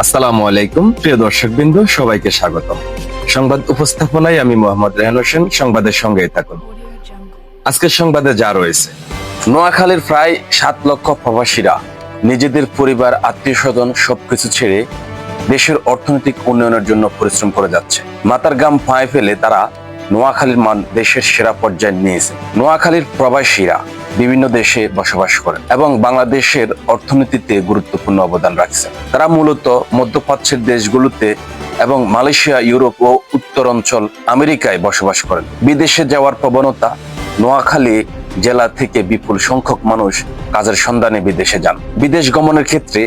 আসসালামু আলাইকুম প্রিয় দর্শকবৃন্দ, সবাইকে স্বাগতম। সংবাদ উপস্থাপনায় আমি মোহাম্মদ রেহান হোসেন। সংবাদের সঙ্গেই থাকুন। আজকের সংবাদে যা রয়েছে: নোয়াখালীর প্রায় 7 লক্ষ প্রবাসীরা নিজেদের পরিবার, আত্মীয় স্বজন সবকিছু ছেড়ে দেশের অর্থনৈতিক উন্নয়নের জন্য পরিশ্রম করে যাচ্ছে। মাথার ঘাম পায়ে ফেলে তারা নোয়াখালীর মান দেশের সেরা পর্যায়ে নিয়েছে। নোয়াখালীর প্রবাসীরা বিভিন্ন দেশে বসবাস করেন এবং বাংলাদেশের অর্থনীতিতে গুরুত্বপূর্ণ অবদান রাখছেন। তারা মূলত মধ্যপ্রাচ্যের দেশগুলোতে এবং মালয়েশিয়া, ইউরোপ ও উত্তর অঞ্চল আমেরিকায় বসবাস করেন। বিদেশে যাওয়ার প্রবণতা নোয়াখালী জেলা থেকে বিপুল সংখ্যক মানুষ কাজের সন্ধানে বিদেশে যান। বিদেশ গমনের ক্ষেত্রে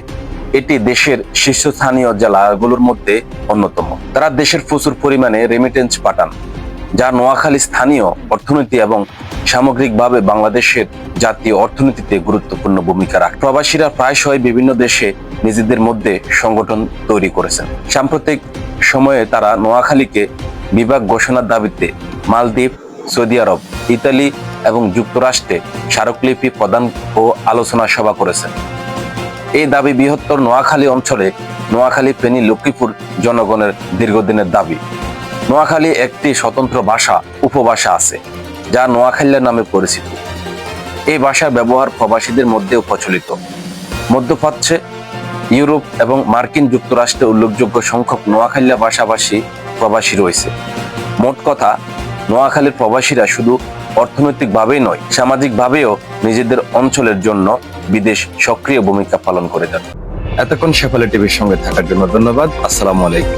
এটি দেশের শীর্ষস্থানীয় জেলাগুলোর মধ্যে অন্যতম। তারা দেশের প্রচুর পরিমাণে রেমিটেন্স পাঠান, যা নোয়াখালী স্থানীয় অর্থনীতি এবং সামগ্রিকভাবে বাংলাদেশের জাতীয় অর্থনীতিতে গুরুত্বপূর্ণ ভূমিকা রাখে। প্রবাসীরা প্রায়শই বিভিন্ন দেশে নিজেদের মধ্যে সংগঠন তৈরি করেছেন। সাম্প্রতিক সময়ে তারা নোয়াখালীকে বিভাগ ঘোষণার দাবিতে মালদ্বীপ, সৌদি আরব, ইতালি এবং যুক্তরাষ্ট্রে স্মারকলিপি প্রদান ও আলোচনা সভা করেছেন। এই দাবি বৃহত্তর নোয়াখালী অঞ্চলে নোয়াখালী, ফেনী, লক্ষ্মীপুর জনগণের দীর্ঘদিনের দাবি। নোয়াখালী একটি স্বতন্ত্র ভাষা, উপভাষা আছে, যা নোয়াখালী নামে পরিচিত। এই ভাষার ব্যবহার প্রবাসীদের মধ্যেও প্রচলিত। মধ্যপ্রাচ্যে, ইউরোপ এবং মার্কিন যুক্তরাষ্ট্রে উল্লেখযোগ্য সংখ্যক নোয়াখালী ভাষাভাষী প্রবাসী রয়েছে। মোট কথা, নোয়াখালীর প্রবাসীরা শুধু অর্থনৈতিকভাবেই নয়, সামাজিকভাবেও নিজেদের অঞ্চলের জন্য বিদেশ সক্রিয় ভূমিকা পালন করে যান। এতক্ষণ শেফালি টিভির সঙ্গে থাকার জন্য ধন্যবাদ। আসসালামু আলাইকুম।